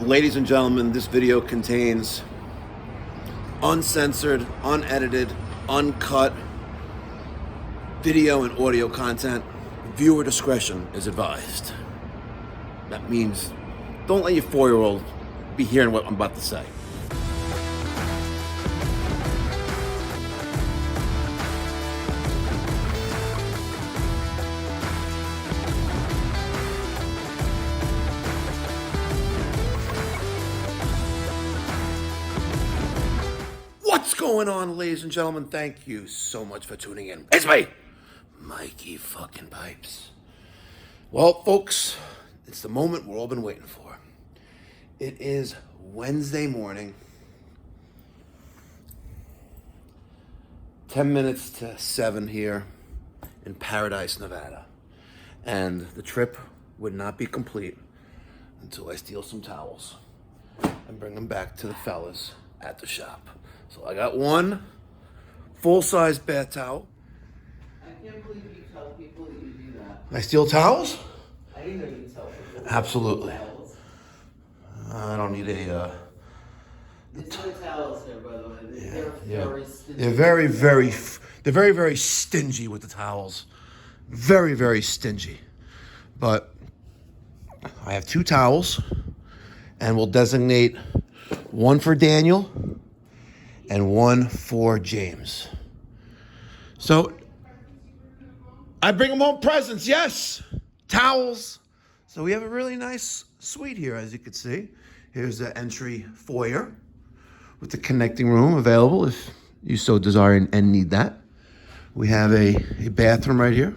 Ladies and gentlemen, this video contains uncensored, unedited, uncut video and audio content. Viewer discretion is advised. That means don't let your 4-year-old be hearing what I'm about to say. What's going on, ladies and gentlemen? Thank you so much for tuning in. It's me, Mikey fucking Pipes. Well, folks, it's the moment we've all been waiting for. It is Wednesday morning, 10 minutes to 7 here in Paradise, Nevada. And the trip would not be complete until I steal some towels and bring them back to the fellas at the shop. So I got one full-size bath towel. I can't believe you tell people that you do that. I steal towels? I didn't know you tell people. Absolutely. Towels. I don't need a... It's no towels here, by the way. They're very stingy. They're very, very stingy with the towels. Very, very stingy. But I have 2 towels, and we'll designate one for Daniel and one for James. So I bring them home presents, yes, towels. So we have a really nice suite here, as you can see. Here's the entry foyer with the connecting room available if you so desire and need that. We have a bathroom right here,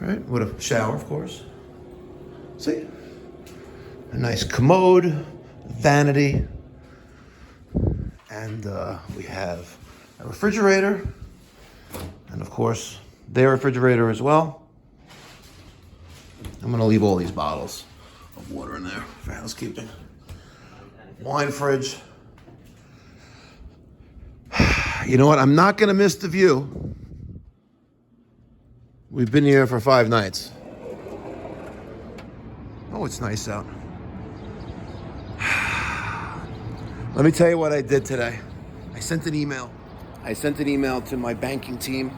right, with a shower, of course. See, a nice commode, vanity. And we have a refrigerator, and of course, their refrigerator as well. I'm gonna leave all these bottles of water in there for housekeeping. Wine fridge. You know what? I'm not gonna miss the view. We've been here for 5 nights. Oh, it's nice out. Let me tell you what I did today. I sent an email. To my banking team,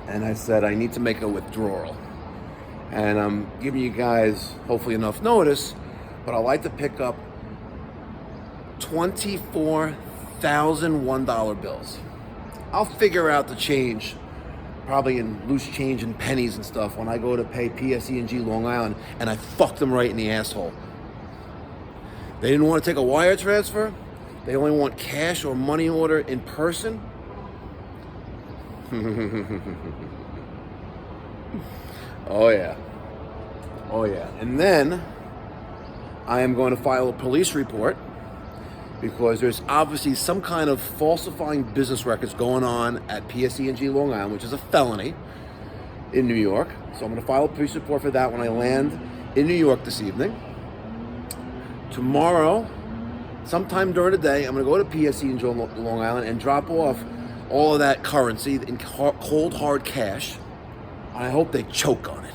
and I said I need to make a withdrawal. And I'm giving you guys hopefully enough notice, but I'd like to pick up 24,000 $1 bills. I'll figure out the change, probably in loose change and pennies and stuff, when I go to pay PSEG Long Island, and I fucked them right in the asshole. They didn't want to take a wire transfer. They only want cash or money order in person. Oh yeah. And then I am going to file a police report because there's obviously some kind of falsifying business records going on at PSEG Long Island, which is a felony in New York. So I'm going to file a police report for that when I land in New York this evening. Tomorrow, sometime during the day, I'm going to go to PSEG Long Island and drop off all of that currency in cold, hard cash. I hope they choke on it.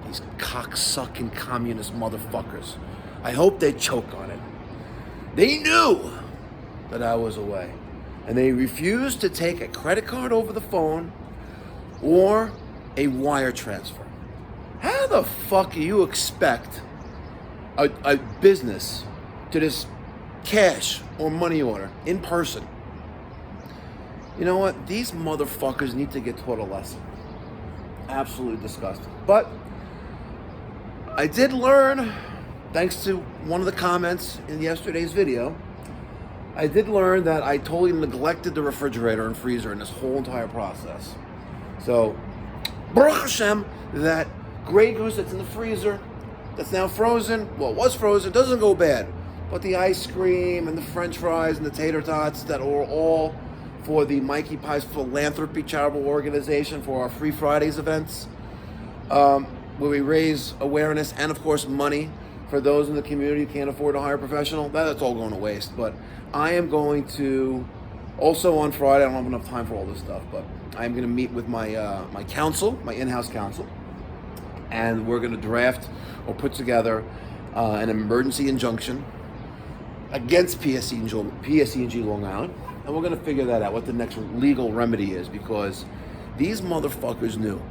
These cocksucking communist motherfuckers. I hope they choke on it. They knew that I was away. And they refused to take a credit card over the phone or a wire transfer. How the fuck do you expect a business to just cash or money order in person? You know what? These motherfuckers need to get taught a lesson. Absolutely disgusting. But I did learn, thanks to one of the comments in yesterday's video, I did learn that I totally neglected the refrigerator and freezer in this whole entire process. So, Baruch Hashem, that Grey Goose that's in the freezer, that's now frozen, well, it was frozen, doesn't go bad. But the ice cream and the french fries and the tater tots that are all for the Mikey Pipes Philanthropy Charitable Organization for our Free Fridays events, where we raise awareness and, of course, money for those in the community who can't afford to hire a professional. That's all going to waste. But I am going to, also on Friday, I don't have enough time for all this stuff, but I'm going to meet with my counsel, my in-house counsel, and we're going to draft or put together an emergency injunction against PSEG Long Island, and we're going to figure that out, what the next legal remedy is, because these motherfuckers knew.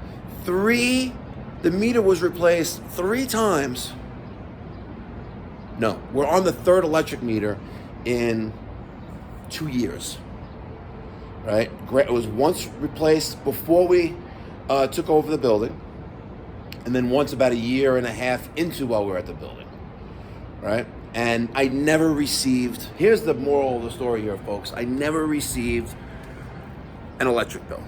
The meter was replaced 3 times. No, we're on the 3rd electric meter in 2 years, right? It was once replaced before we took over the building, and then once about 1.5 years into while we were at the building, right? And I never received, here's the moral of the story here, folks. I never received an electric bill.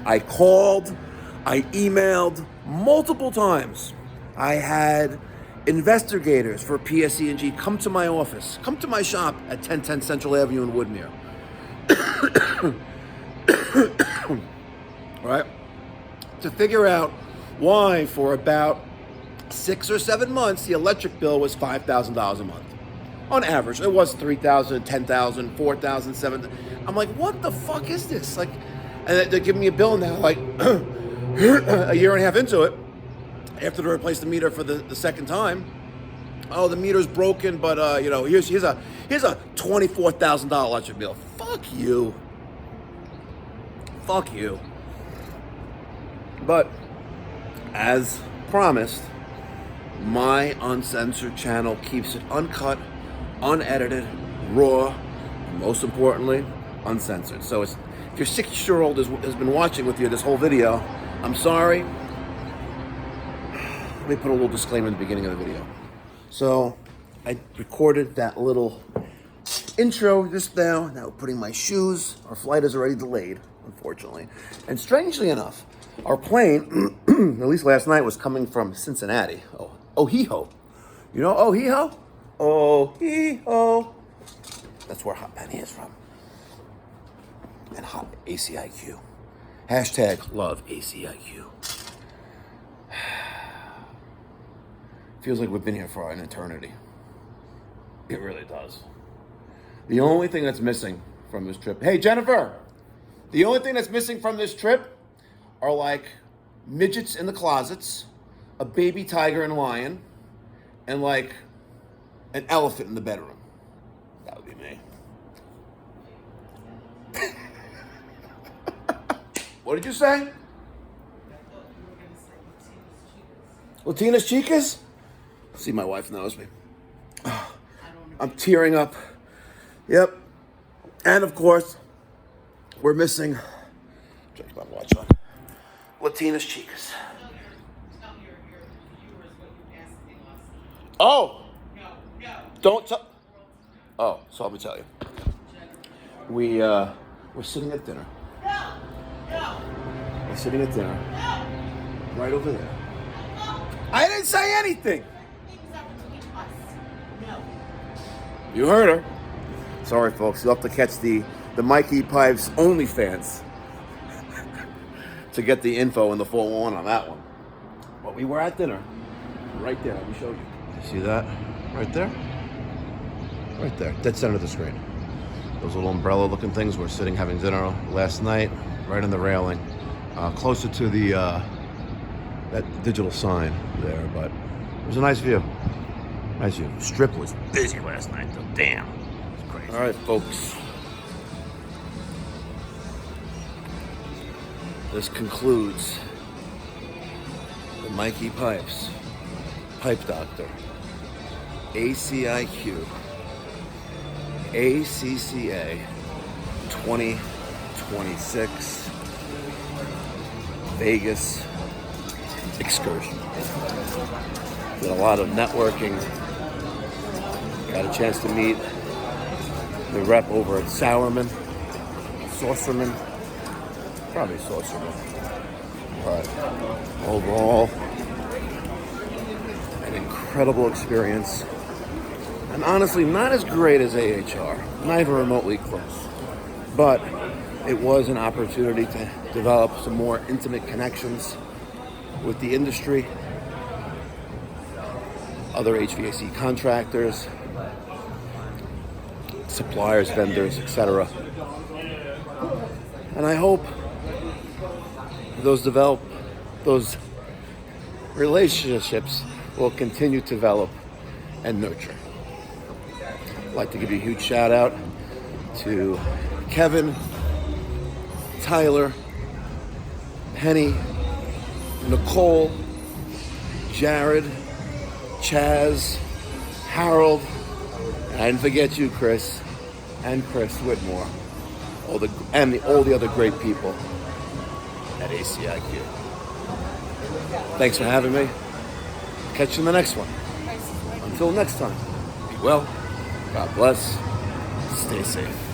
I called, I emailed multiple times. I had investigators for PSEG come to my office, come to my shop at 1010 Central Avenue in Woodmere. Right? To figure out why for about 6 or 7 months, the electric bill was $5,000 a month. On average, it was $3,000, $10,000, $4,000, $7,000. I'm like, what the fuck is this? Like, and they're giving me a bill now, like 1.5 years into it, after they replaced the meter for the second time. Oh, the meter's broken, but here's a $24,000 electric bill. Fuck you. Fuck you. But as promised, my Uncensored channel keeps it uncut, unedited, raw, and most importantly, uncensored. So if your 6-year-old has been watching with you this whole video, I'm sorry. Let me put a little disclaimer in the beginning of the video. So I recorded that little intro just now. Now putting my shoes. Our flight is already delayed, unfortunately. And strangely enough, our plane, at least last night, was coming from Cincinnati. Oh-hee-ho. You know oh-hee-ho? Oh-hee-ho. That's where Hot Penny is from. And Hot ACiQ. Hashtag love ACiQ. Feels like we've been here for an eternity. It really does. The only thing that's missing from this trip... Hey, Jennifer! The only thing that's missing from this trip are like midgets in the closets, a baby tiger and lion, and like an elephant in the bedroom. That would be me. What did you say? Latina's chicas? See, my wife knows me. I'm tearing up. Yep. And of course, we're missing... Check my watch on. Latina's chicas. Tell your viewers what you asked me last night. Oh! No. Don't tell... Oh, so let me tell you. We're sitting at dinner. No. We're sitting at dinner. No. Right over there. I didn't say anything! Things are between us. No. You heard her. Sorry, folks. You'll have to catch the Mikey Pipes OnlyFans to get the info and the full on that one. But we were at dinner. Right there. Let me show you. See that? Right there? Right there. Dead center of the screen. Those little umbrella-looking things. We're sitting having dinner last night, right on the railing, closer to the that digital sign there. But it was a nice view. Nice view. Strip was busy last night, though. Damn. It's crazy. All right, folks. This concludes the Mikey Pipes Pipe Doctor ACiQ ACCA 2026 Vegas excursion. Did a lot of networking. Got a chance to meet the rep over at Sauerman, Saucerman, probably Saucerman. But overall, an incredible experience. And honestly, not as great as AHR, not even remotely close. But it was an opportunity to develop some more intimate connections with the industry, other HVAC contractors, suppliers, vendors, etc. And I hope those relationships will continue to develop and nurture. I'd like to give you a huge shout out to Kevin, Tyler, Penny, Nicole, Jared, Chaz, Harold, and I didn't forget you, Chris, and Chris Whitmore, all the other great people at ACiQ. Thanks for having me. Catch you in the next one. Until next time, be well, God bless, stay safe.